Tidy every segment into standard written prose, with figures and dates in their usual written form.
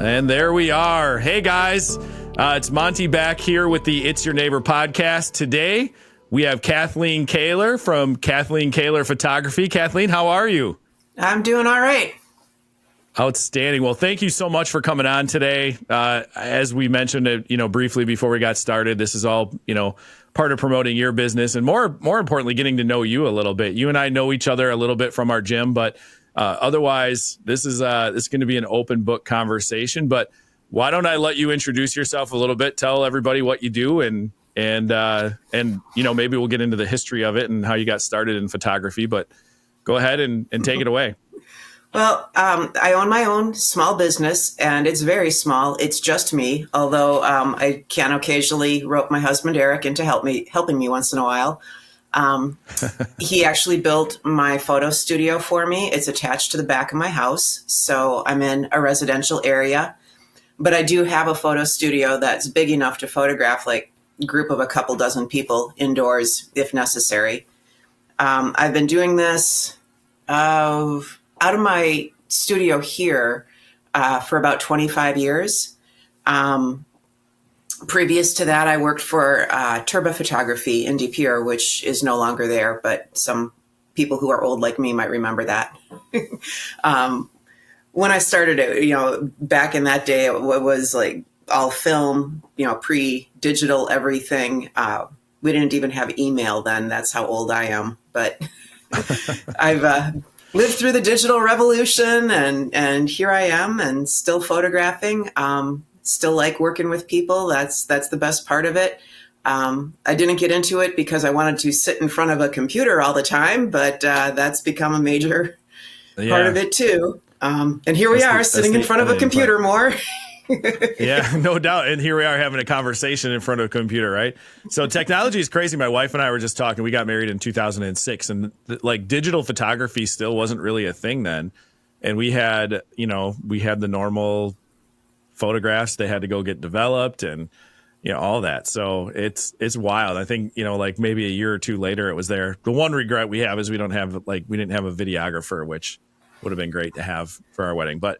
And there we are. Hey, guys. It's Monte back here with the It's Your Neighbor podcast. Today, we have Kathleen Caylor from Kathleen Caylor Photography. Kathleen, how are you? I'm doing all right. Outstanding. Well, thank you so much for coming on today. As we mentioned, briefly before we got started, this is all, part of promoting your business and more importantly, getting to know you a little bit. You and I know each other a little bit from our gym, but otherwise, this is going to be an open book conversation. But why don't I let you introduce yourself a little bit? Tell everybody what you do, and maybe we'll get into the history of it and how you got started in photography. But go ahead and take it away. Well, I own my own small business, and it's very small. It's just me, although I can occasionally rope my husband, Eric, into helping me once in a while. He actually built my photo studio for me. It's attached to the back of my house, so I'm in a residential area. But I do have a photo studio that's big enough to photograph like a group of a couple dozen people indoors if necessary. I've been doing this out of my studio here for about 25 years. Previous to that, I worked for Turbo Photography in De Pere, which is no longer there, but some people who are old like me might remember that. When I started it, back in that day, it was like all film, pre-digital everything. We didn't even have email then. That's how old I am. But I've lived through the digital revolution, and here I am, and still photographing. Still like working with people. That's the best part of it. I didn't get into it because I wanted to sit in front of a computer all the time, but that's become a major part of it too. And here we are sitting in front of a computer more. Yeah, no doubt. And here we are having a conversation in front of a computer, right? So technology is crazy. My wife and I were just talking. We got married in 2006, and digital photography still wasn't really a thing then. And we had the normal photographs. They had to go get developed and, all that. So it's wild. I think, maybe a year or two later it was there. The one regret we have is we didn't have a videographer, which would have been great to have for our wedding. But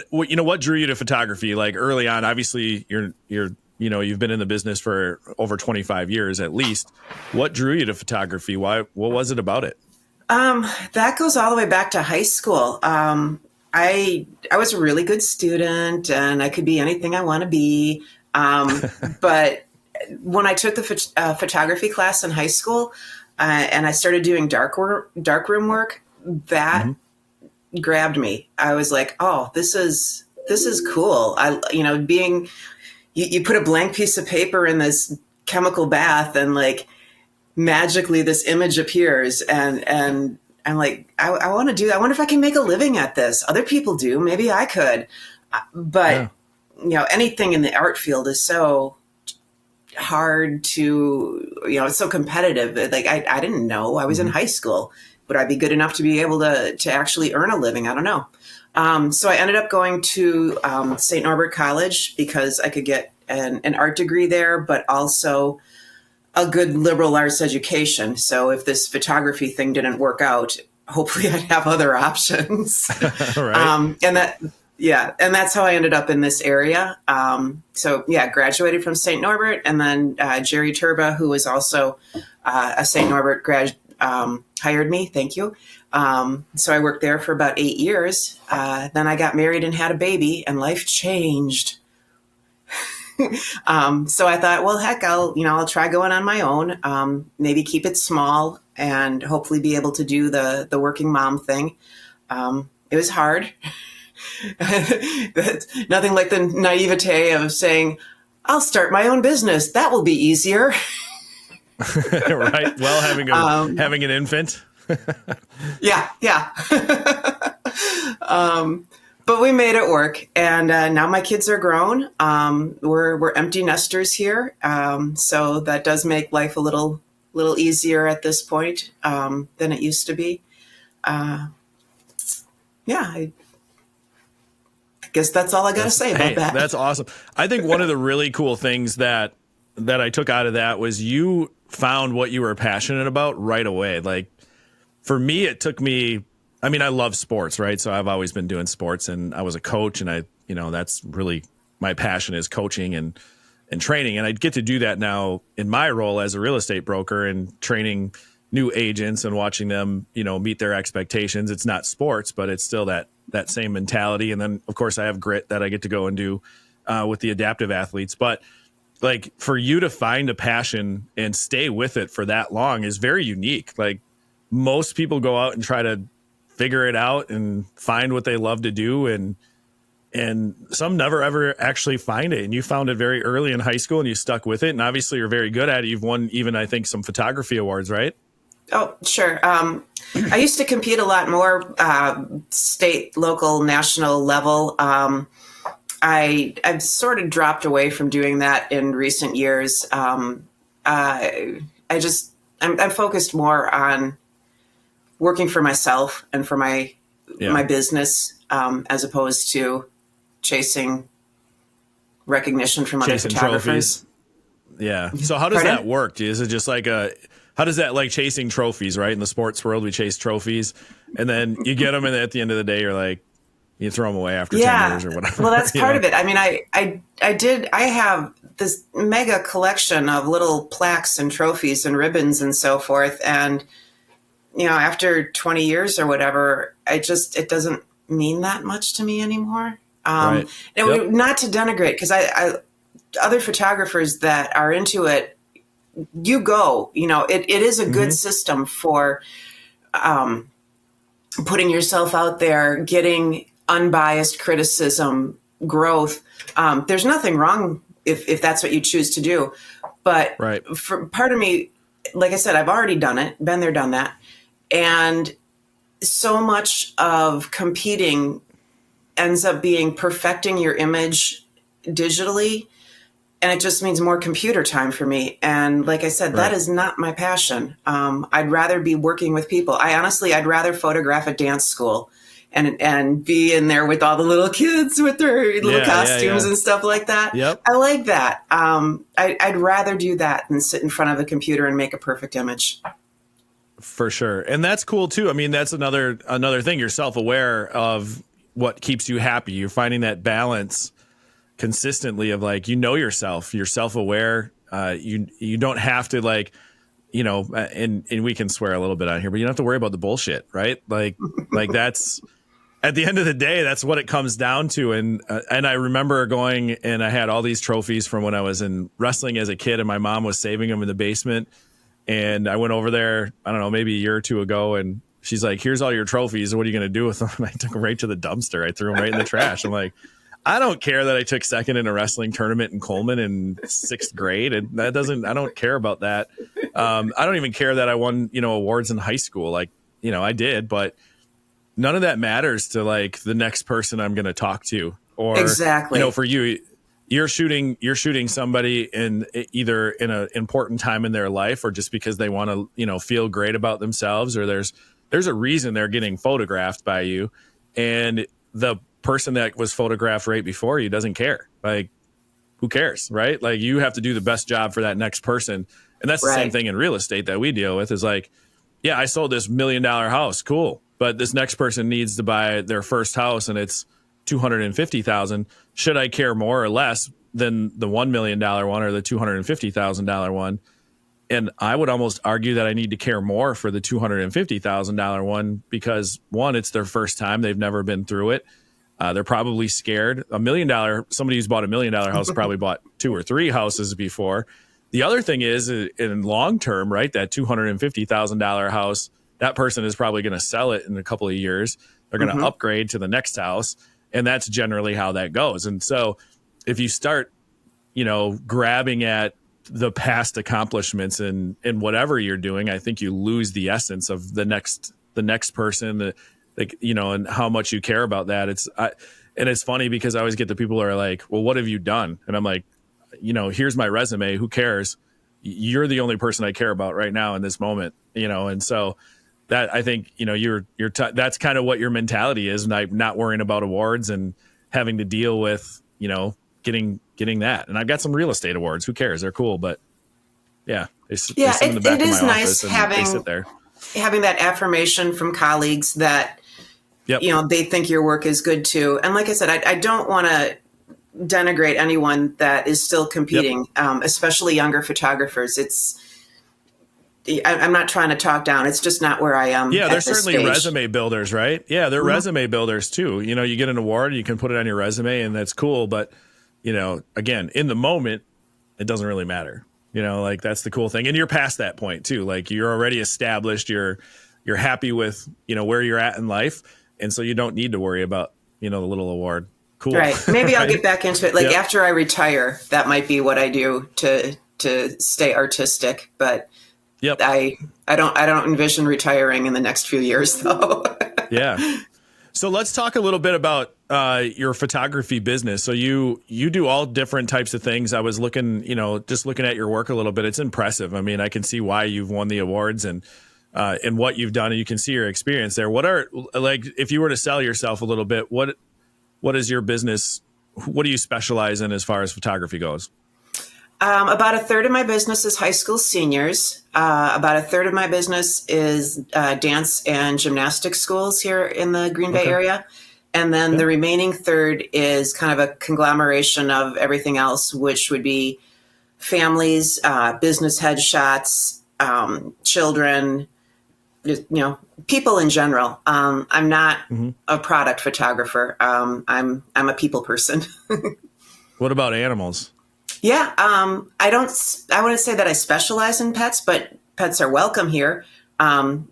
what drew you to photography? Like early on, obviously you've been in the business for over 25 years at least. What drew you to photography? What was it about it? That goes all the way back to high school. I was a really good student, and I could be anything I want to be. But when I took the photography class in high school, and I started doing darkroom work, that grabbed me. I was like, oh, this is cool. You put a blank piece of paper in this chemical bath, and like magically this image appears, and I'm like, I want to do that. I wonder if I can make a living at this. Other people do. Maybe I could. But, anything in the art field is so hard to, it's so competitive. Like, I didn't know. I was in high school. Would I be good enough to be able to actually earn a living? I don't know. So I ended up going to St. Norbert College because I could get an art degree there, but also a good liberal arts education. So if this photography thing didn't work out, hopefully I'd have other options. Right. And that's how I ended up in this area. Graduated from St. Norbert, and then Jerry Turba, who was also a St. Norbert grad, hired me. Thank you. So I worked there for about 8 years. Then I got married and had a baby, and life changed. So I thought, well, heck, I'll try going on my own, maybe keep it small and hopefully be able to do the working mom thing. It was hard. That's nothing like the naivete of saying, I'll start my own business. That will be easier. Right. Well, having an infant. Yeah. But we made it work, and now my kids are grown. We're empty nesters here, so that does make life a little easier at this point than it used to be. I guess that's all I got to say about that. That's awesome. I think one of the really cool things that I took out of that was you found what you were passionate about right away. Like for me, it took me. I mean, I love sports, right? So I've always been doing sports, and I was a coach, and I that's really my passion is coaching and training. And I get to do that now in my role as a real estate broker and training new agents and watching them, meet their expectations. It's not sports, but it's still that same mentality. And then of course I have grit that I get to go and do with the adaptive athletes. But like for you to find a passion and stay with it for that long is very unique. Like most people go out and try to figure it out and find what they love to do. And some never ever actually find it. And you found it very early in high school and you stuck with it. And obviously you're very good at it. You've won even, I think, some photography awards, right? Oh, sure. I used to compete a lot more, state, local, national level. I've sort of dropped away from doing that in recent years. I'm focused more on working for myself and for my business, as opposed to chasing recognition from other photographers. Trophies. Yeah. So how does that work? Is it just like how does that like chasing trophies, right? In the sports world, we chase trophies and then you get them. And at the end of the day, you're like, you throw them away after 10 years or whatever. Well, that's part of it. I mean, I have this mega collection of little plaques and trophies and ribbons and so forth. And, after 20 years or whatever, it doesn't mean that much to me anymore. Right. Not to denigrate, because I other photographers that are into it, it is a good system for putting yourself out there, getting unbiased criticism, growth. There's nothing wrong if that's what you choose to do. But for part of me, like I said, I've already done it, been there, done that. And so much of competing ends up being perfecting your image digitally. And it just means more computer time for me. And like I said, that is not my passion. I'd rather be working with people. I'd rather photograph a dance school and be in there with all the little kids with their little costumes and stuff like that. Yep. I like that. I'd rather do that than sit in front of the computer and make a perfect image. For sure. And that's cool too. I mean, that's another thing. You're self-aware of what keeps you happy. You're finding that balance consistently of like, yourself, you're self-aware. You don't have to like, and we can swear a little bit on here, but you don't have to worry about the bullshit, right? Like that's at the end of the day, that's what it comes down to. And I remember going and I had all these trophies from when I was in wrestling as a kid and my mom was saving them in the basement. And I went over there, I don't know, maybe a year or two ago. And she's like, here's all your trophies. What are you going to do with them? And I took them right to the dumpster. I threw them right in the trash. I'm like, I don't care that I took second in a wrestling tournament in Coleman in 6th grade. And I don't care about that. I don't even care that I won, awards in high school. Like, I did, but none of that matters to like the next person I'm going to talk to or, exactly. For you, you're shooting somebody in either in an important time in their life or just because they want to, feel great about themselves or there's a reason they're getting photographed by you. And the person that was photographed right before you doesn't care. Like, who cares, right? Like, you have to do the best job for that next person. And that's the same thing in real estate that we deal with is like, yeah, I sold this $1 million house. Cool. But this next person needs to buy their first house and it's $250,000. Should I care more or less than the $1 million one or the $250,000 one? And I would almost argue that I need to care more for the $250,000 one because one, it's their first time. They've never been through it. They're probably scared. Somebody who's bought $1 million house probably bought 2 or 3 houses before. The other thing is in long term, right? That $250,000 house, that person is probably going to sell it in a couple of years. They're going to upgrade to the next house. And that's generally how that goes. And so if you start, grabbing at the past accomplishments in whatever you're doing, I think you lose the essence of the next person, and how much you care about that. And it's funny because I always get the people who are like, well, what have you done? And I'm like, here's my resume. Who cares? You're the only person I care about right now in this moment, and so that I think, that's kind of what your mentality is, not worrying about awards and having to deal with, getting that. And I've got some real estate awards. Who cares? They're cool. But they sit in the back of my office and they sit there. Having that affirmation from colleagues that Yep. they think your work is good too. And like I said, I don't want to denigrate anyone that is still competing, especially younger photographers. I'm not trying to talk down. It's just not where I am. Yeah, they're at this certainly stage. resume builders, right? Yeah, they're resume builders too. You get an award, you can put it on your resume, and that's cool. But, again, in the moment, it doesn't really matter. Like that's the cool thing. And you're past that point too. Like you're already established. You're happy with, where you're at in life. And so you don't need to worry about, the little award. Cool. Right. Maybe I'll right? get back into it. Like after I retire, that might be what I do to stay artistic. But Yep. I don't envision retiring in the next few years though. Yeah. So let's talk a little bit about your photography business. So you do all different types of things. I was looking, just looking at your work a little bit. It's impressive. I mean, I can see why you've won the awards and what you've done, and you can see your experience there. What are, like, if you were to sell yourself a little bit, what is your business? What do you specialize in as far as photography goes? About a third of my business is high school seniors. About a third of my business is dance and gymnastics schools here in the Green Bay area. And then the remaining third is kind of a conglomeration of everything else, which would be families, business headshots, children, people in general. I'm not a product photographer. I'm a people person. What about animals? Yeah, I wouldn't say that I specialize in pets, but pets are welcome here.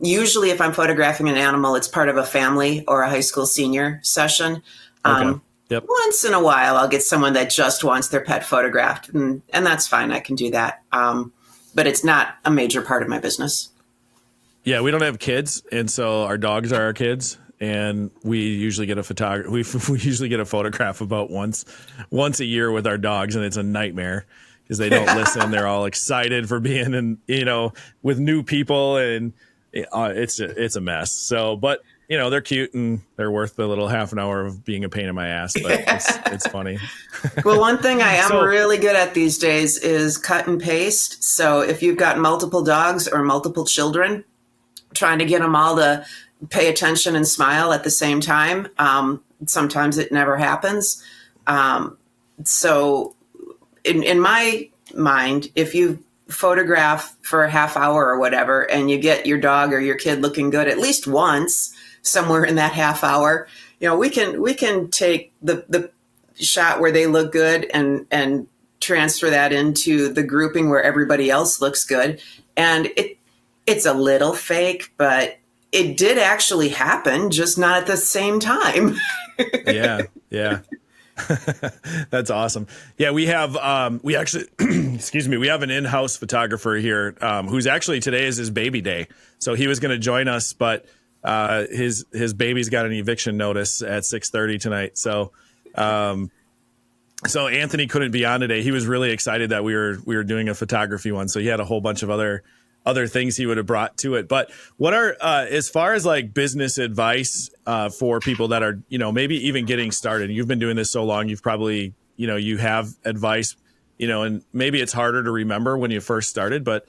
Usually if I'm photographing an animal, it's part of a family or a high school senior session. Once in a while, I'll get someone that just wants their pet photographed, and that's fine. I can do that. But it's not a major part of my business. Yeah, we don't have kids, and so our dogs are our kids. And we usually get we usually get a photograph about once a year with our dogs, and it's a nightmare because they don't listen. They're all excited for being in, with new people, and it's a mess. So, but they're cute and they're worth the little half an hour of being a pain in my ass. But it's funny. Well, one thing I am really good at these days is cut and paste. So if you've got multiple dogs or multiple children, trying to get them all to pay attention and smile at the same time. Sometimes it never happens. So in my mind, if you photograph for a half hour or whatever, and you get your dog or your kid looking good at least once somewhere in that half hour, we can take the shot where they look good and transfer that into the grouping where everybody else looks good. And it's a little fake, but it did actually happen, just not at the same time. Yeah. That's awesome. Yeah, we have we actually we have an in-house photographer here who's actually, today is his baby day. So he was going to join us, but his baby's got an eviction notice at 6:30 tonight. So Anthony couldn't be on today. He was really excited that we were doing a photography one. So he had a whole bunch of other things he would have brought to it. But what are, as far as like business advice for people that are, maybe even getting started? You've been doing this so long, you've probably, you have advice, and maybe it's harder to remember when you first started, but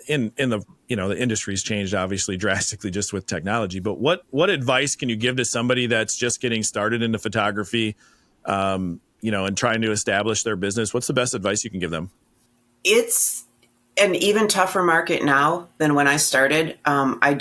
in the, the industry's changed obviously drastically just with technology. But what advice can you give to somebody that's just getting started into photography, and trying to establish their business? What's the best advice you can give them? It's an even tougher market now than when I started. I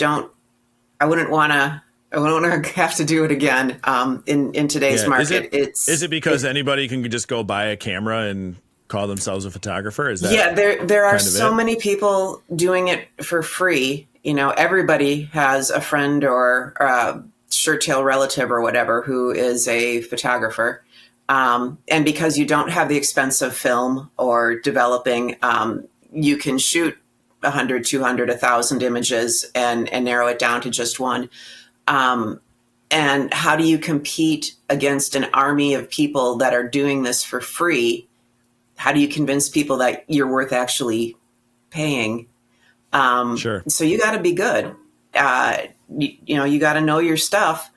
wouldn't want to have to do it again in today's market. Is it because anybody can just go buy a camera and call themselves a photographer? Is that there are so many people doing it for free. Everybody has a friend or a shirt tail relative or whatever who is a photographer. And because you don't have the expense of film or developing, you can shoot 100, 200, 1,000 images and narrow it down to just one. And how do you compete against an army of people that are doing this for free? How do you convince people that you're worth actually paying? Sure. So you got to be good. You got to know your stuff,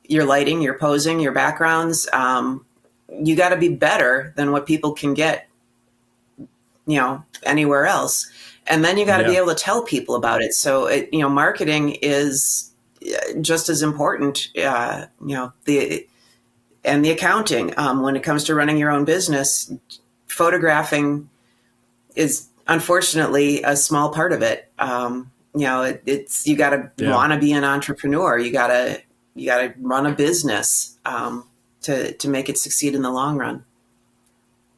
your lighting, your posing, your backgrounds. You got to be better than what people can get anywhere else. And then you got to be able to tell people about it. So, marketing is just as important. The accounting. When it comes to running your own business, photographing is unfortunately a small part of it. It's you got to want to be an entrepreneur. You got to run a business to make it succeed in the long run.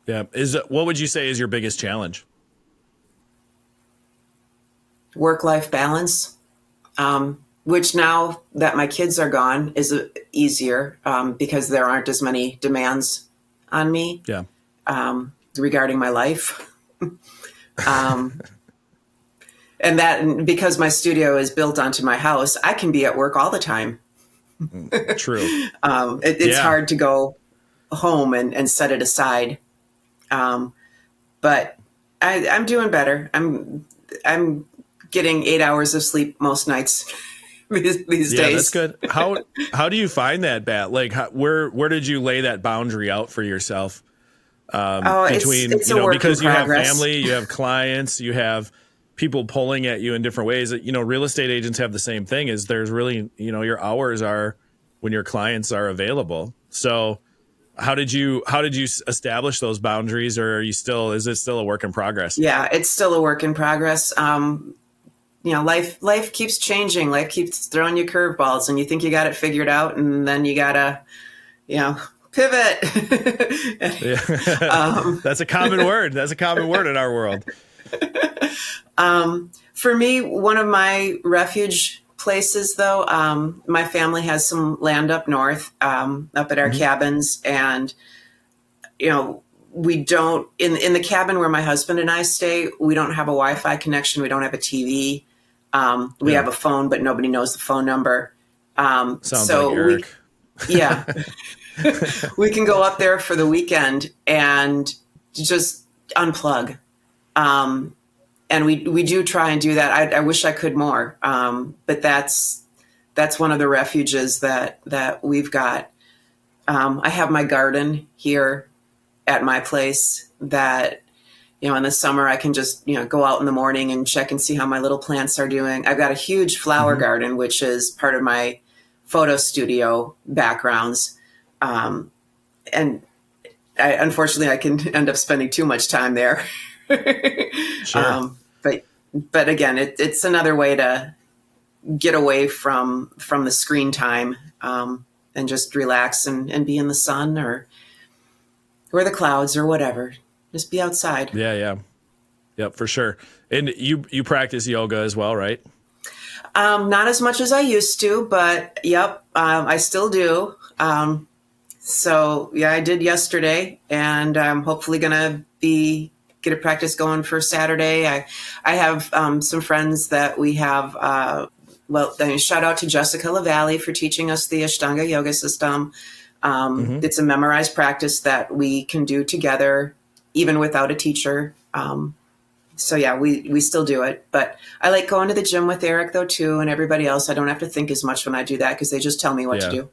Yeah. What would you say is your biggest challenge? Work-life balance, which now that my kids are gone is easier because there aren't as many demands on me regarding my life. And that because my studio is built onto my house, I can be at work all the time. True. It's hard to go home and set it aside. But I'm doing better. I'm getting 8 hours of sleep most nights these days. Yeah, that's good. How do you find that, Bat? Like, where did you lay that boundary out for yourself? Between it's a work because in you have progress. family, you have clients, you have people pulling at you in different ways. Real estate agents have the same thing. Is there's really your hours are when your clients are available. So how did you establish those boundaries, or is it still a work in progress? Yeah, it's still a work in progress. Life keeps changing. Life keeps throwing you curveballs, and you think you got it figured out, and then you gotta, pivot. That's a common word. That's a common word in our world. For me, one of my refuge places, though, my family has some land up north, up at our cabins, and we don't in the cabin where my husband and I stay. We don't have a Wi-Fi connection. We don't have a TV. We have a phone, but nobody knows the phone number. Sounds like Eric. We can go up there for the weekend and just unplug. And we do try and do that. I wish I could more. But that's one of the refuges that we've got. I have my garden here at my place that, in the summer I can just, go out in the morning and check and see how my little plants are doing. I've got a huge flower garden, which is part of my photo studio backgrounds. And unfortunately I can end up spending too much time there. Sure. But again, it's another way to get away from the screen time, and just relax and be in the sun or the clouds or whatever. Just be outside. Yeah. Yep, for sure. And you practice yoga as well, right? Not as much as I used to, but yep, I still do. So yeah, I did yesterday, and I'm hopefully going to get a practice going for Saturday. I have some friends that we have. Shout out to Jessica LaValle for teaching us the Ashtanga yoga system. It's a memorized practice that we can do together, even without a teacher. So yeah, we still do it. But I like going to the gym with Eric though too, and everybody else. I don't have to think as much when I do that because they just tell me what to do.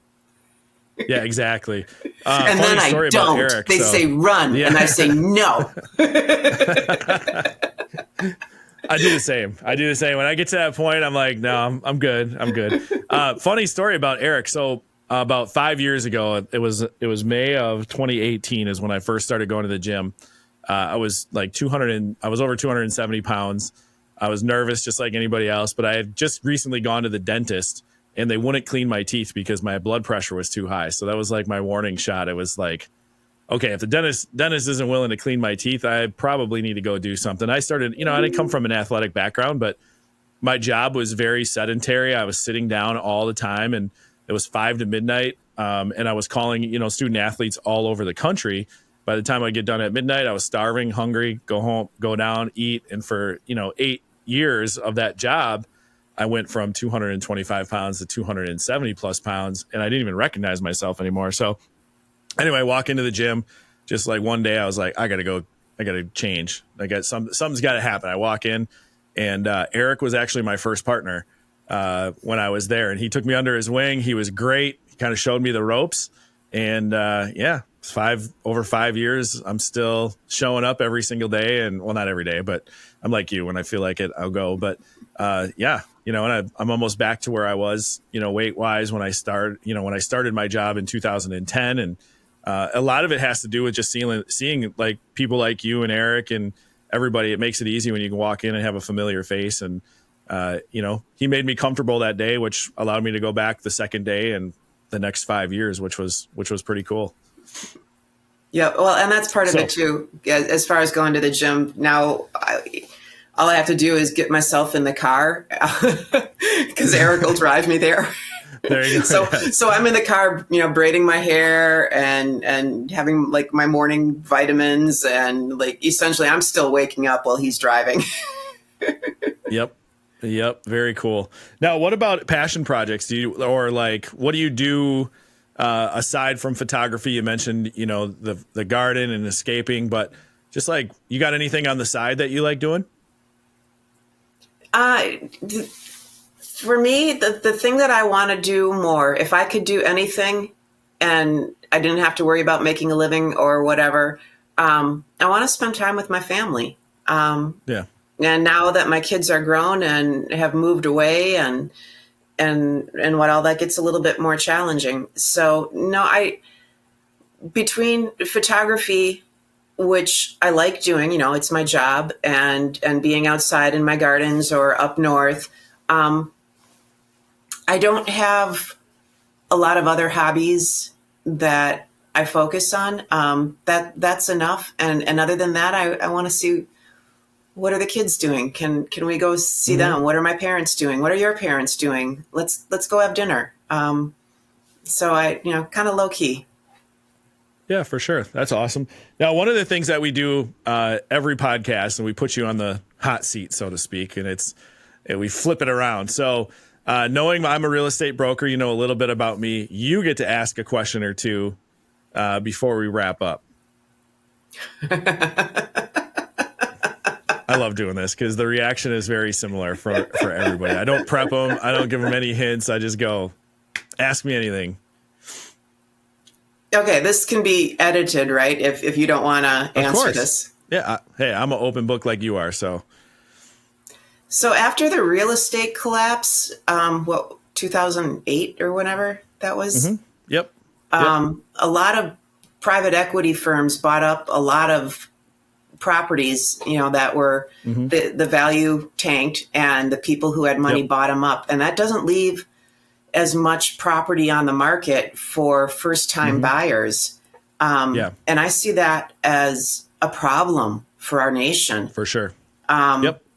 Yeah, exactly. And then I don't. Eric, they say run, and I say no. I do the same. When I get to that point, I'm like, no, I'm good. Funny story about Eric. So about 5 years ago, it was May of 2018 is when I first started going to the gym. I was like I was over 270 pounds. I was nervous just like anybody else, but I had just recently gone to the dentist and they wouldn't clean my teeth because my blood pressure was too high. So that was like my warning shot. It was like, okay, if the dentist isn't willing to clean my teeth, I probably need to go do something. I started, I didn't come from an athletic background, but my job was very sedentary. I was sitting down all the time, and it was 5 to midnight. And I was calling, student athletes all over the country. By the time I get done at midnight, I was starving, hungry, go home, go down, eat. And for, 8 years of that job, I went from 225 pounds to 270 plus pounds, and I didn't even recognize myself anymore. So anyway, I walk into the gym, just like one day I was like, I got to change. Something's got to happen. I walk in, and Eric was actually my first partner when I was there, and he took me under his wing. He was great. He kind of showed me the ropes, and over 5 years, I'm still showing up every single day. And well, not every day, but I'm like you. When I feel like it, I'll go. But and I'm almost back to where I was, weight wise when I started my job in 2010. And a lot of it has to do with just seeing like people like you and Eric and everybody. It makes it easy when you can walk in and have a familiar face. And, he made me comfortable that day, which allowed me to go back the second day and the next 5 years, which was pretty cool. Yeah. Well, and that's part of it too. As far as going to the gym now, all I have to do is get myself in the car because Eric will drive me there. There you go. So I'm in the car, braiding my hair and having like my morning vitamins, and like essentially I'm still waking up while he's driving. Yep. Very cool. Now, what about passion projects? What do you do aside from photography? You mentioned, the garden and escaping, but just like, you got anything on the side that you like doing? For me, the thing that I want to do more, if I could do anything and I didn't have to worry about making a living or whatever, I want to spend time with my family. Yeah. And now that my kids are grown and have moved away and what all that gets a little bit more challenging. So no, between photography, which I like doing, it's my job, and being outside in my gardens or up north, I don't have a lot of other hobbies that I focus on. That's enough. And other than that, I want to see, what are the kids doing? Can we go see them? What are my parents doing? What are your parents doing? Let's go have dinner. So I, kind of low key. Yeah, for sure. That's awesome. Now, one of the things that we do every podcast, and we put you on the hot seat, so to speak, and we flip it around. So knowing I'm a real estate broker, a little bit about me, you get to ask a question or two before we wrap up. I love doing this because the reaction is very similar for everybody. I don't prep them. I don't give them any hints. I just go, ask me anything. Okay, this can be edited, right? If you don't want to answer this. Yeah. Hey, I'm an open book like you are. So after the real estate collapse, 2008 or whenever that was? Mm-hmm. Yep. A lot of private equity firms bought up a lot of properties, that were the value tanked, and the people who had money bought them up. And that doesn't leave as much property on the market for first-time buyers. And I see that as a problem for our nation. For sure.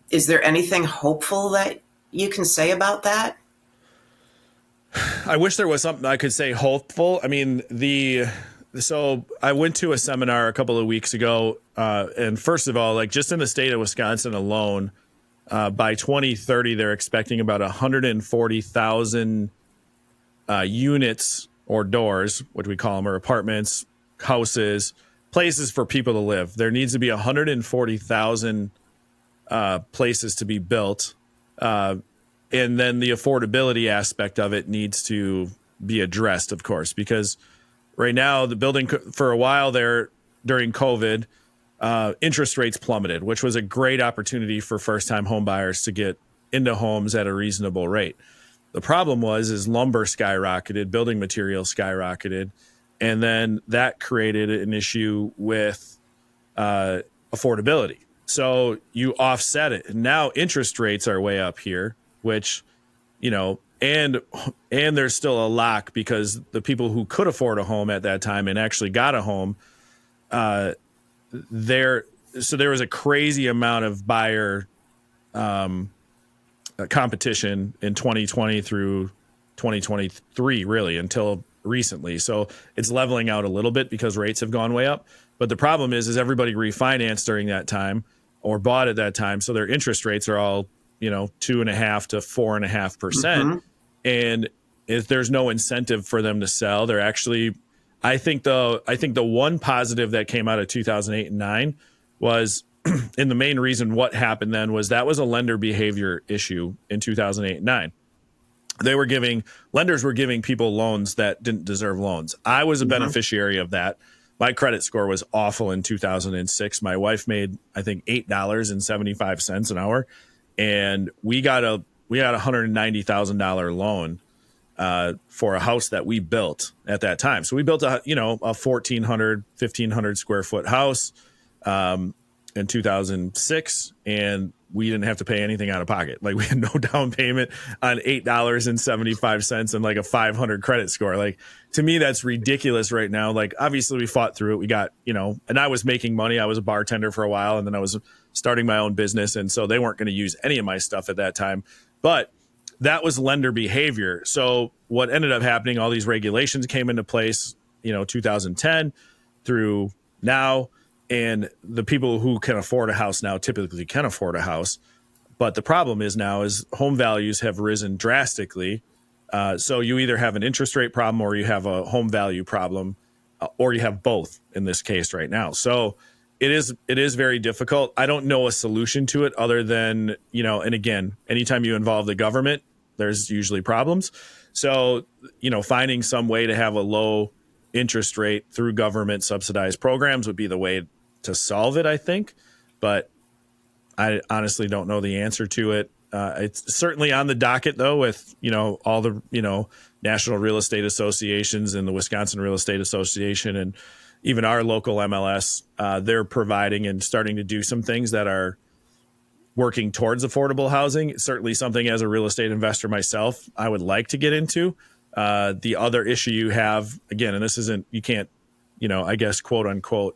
Is there anything hopeful that you can say about that? I wish there was something I could say hopeful. I mean, so I went to a seminar a couple of weeks ago, and first of all, like just in the state of Wisconsin alone, by 2030, they're expecting about 140,000 units or doors, what we call them, or apartments, houses, places for people to live. There needs to be 140,000 places to be built. And then the affordability aspect of it needs to be addressed, of course, because right now the building for a while there during COVID, interest rates plummeted, which was a great opportunity for first-time home buyers to get into homes at a reasonable rate. The problem is lumber skyrocketed, building materials skyrocketed, and then that created an issue with affordability. So you offset it. And now interest rates are way up here, which, and there's still a lock because the people who could afford a home at that time and actually got a home, so there was a crazy amount of buyer competition in 2020 through 2023, really, until recently. So it's leveling out a little bit because rates have gone way up. But the problem is everybody refinanced during that time or bought at that time. So their interest rates are all, 2.5% to 4.5%. And if there's no incentive for them to sell, they're actually, I think the one positive that came out of 2008 and 9 was, and the main reason what happened then was that was a lender behavior issue in 2008 and 9. Lenders were giving people loans that didn't deserve loans. I was a beneficiary of that. My credit score was awful in 2006. My wife made, I think, $8.75 an hour. And we got we had $190,000 loan for a house that we built at that time. So we built a 1,500 square foot house in 2006, and we didn't have to pay anything out of pocket. Like, we had no down payment on $8.75 and like a 500 credit score. Like, to me, that's ridiculous right now. Like, obviously we fought through it. We got, and I was making money. I was a bartender for a while, and then I was starting my own business. And so they weren't going to use any of my stuff at that time, but that was lender behavior. So what ended up happening, all these regulations came into place, 2010 through now. And the people who can afford a house now typically can afford a house. But the problem is now is home values have risen drastically. So you either have an interest rate problem or you have a home value problem, or you have both in this case right now. So it is very difficult. I don't know a solution to it other than, and again, anytime you involve the government, there's usually problems. So, finding some way to have a low interest rate through government subsidized programs would be the way to solve it, I think. But I honestly don't know the answer to it. It's certainly on the docket, though, with, all the, national real estate associations and the Wisconsin Real Estate Association and even our local MLS. They're providing and starting to do some things that are working towards affordable housing. It's certainly something, as a real estate investor myself, I would like to get into. The other issue you have, again, and this isn't, you can't, I guess, quote unquote,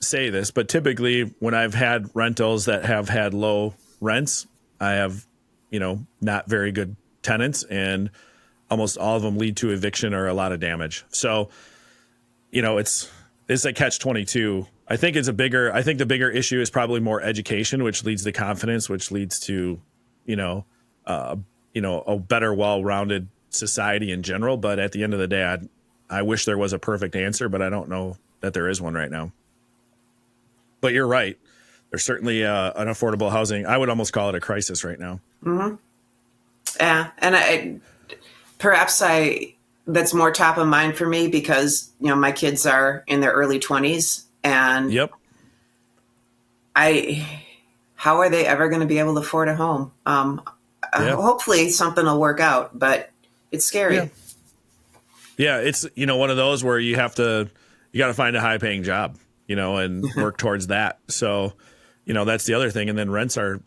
say this, but typically when I've had rentals that have had low rents, I have, not very good tenants, and almost all of them lead to eviction or a lot of damage. So, it's a catch-22. I think the bigger issue is probably more education, which leads to confidence, which leads to, a better, well-rounded society in general. But at the end of the day, I wish there was a perfect answer, but I don't know that there is one right now. But you're right. There's certainly an affordable housing. I would almost call it a crisis right now. Mm-hmm. Yeah. And that's more top of mind for me because, my kids are in their early 20s, and yep. How are they ever going to be able to afford a home? Hopefully something will work out, but it's scary. Yeah. It's, one of those where you got to find a high paying job, and work towards that. So, that's the other thing. And then rents are,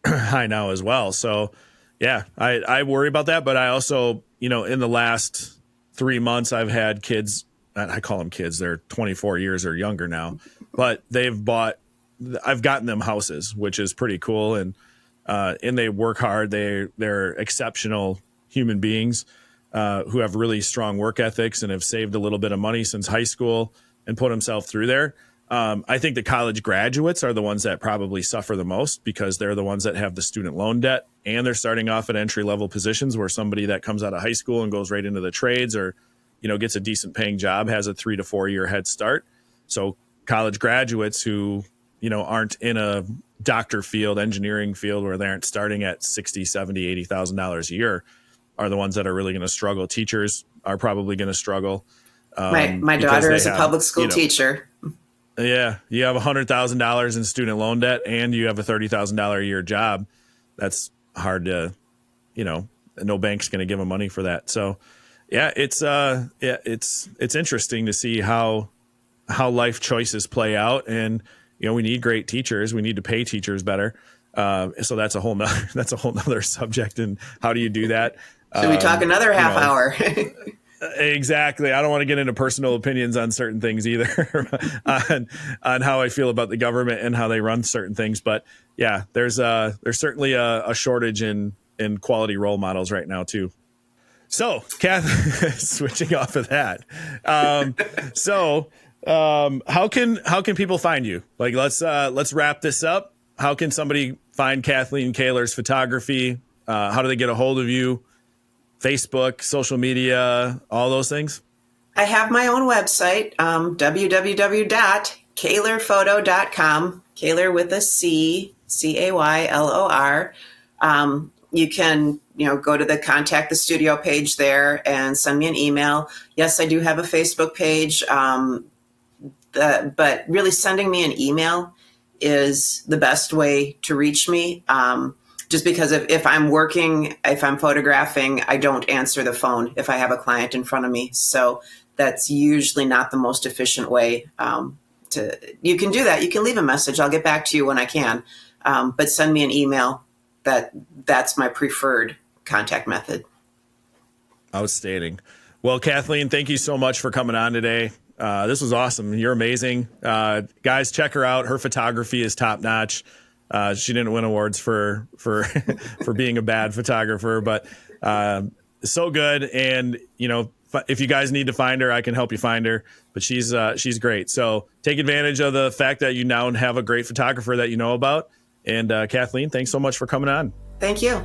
high now as well. So yeah, I worry about that. But I also, in the last 3 months, I've had kids, I call them kids, they're 24 years or younger now, but I've gotten them houses, which is pretty cool. And they work hard. They're exceptional human beings who have really strong work ethics and have saved a little bit of money since high school and put themselves through there. I think the college graduates are the ones that probably suffer the most because they're the ones that have the student loan debt, and they're starting off at entry level positions where somebody that comes out of high school and goes right into the trades or, gets a decent paying job has a 3 to 4 year head start. So college graduates who, aren't in a doctor field, engineering field where they aren't starting at $60,000, $70,000, $80,000 a year are the ones that are really going to struggle. Teachers are probably going to struggle. My daughter is a public school teacher. Yeah. You have $100,000 in student loan debt and you have a $30,000 a year job. That's hard to, no bank's going to give them money for that. So yeah, it's interesting to see how life choices play out. And, we need great teachers. We need to pay teachers better. So that's a whole nother subject. And how do you do that? Should we talk another half hour? Exactly. I don't want to get into personal opinions on certain things either on how I feel about the government and how they run certain things. But yeah, there's certainly a shortage in quality role models right now too. So Kath, switching off of that. How can people find you? Like, let's wrap this up. How can somebody find Kathleen Caylor's photography? How do they get a hold of you? Facebook, social media, all those things? I have my own website, www.caylorphoto.com, Caylor with a C, Caylor. You can, go to the contact the studio page there and send me an email. Yes, I do have a Facebook page, but really sending me an email is the best way to reach me. Just because if I'm working, if I'm photographing, I don't answer the phone if I have a client in front of me. So that's usually not the most efficient way. You can do that. You can leave a message. I'll get back to you when I can. But send me an email. That's my preferred contact method. Outstanding. Well, Kathleen, thank you so much for coming on today. This was awesome. You're amazing. Guys, check her out. Her photography is top notch. She didn't win awards for for being a bad photographer, but so good. And, you know, if you guys need to find her, I can help you find her. But she's great. So take advantage of the fact that you now have a great photographer that you know about. And Kathleen, thanks so much for coming on. Thank you.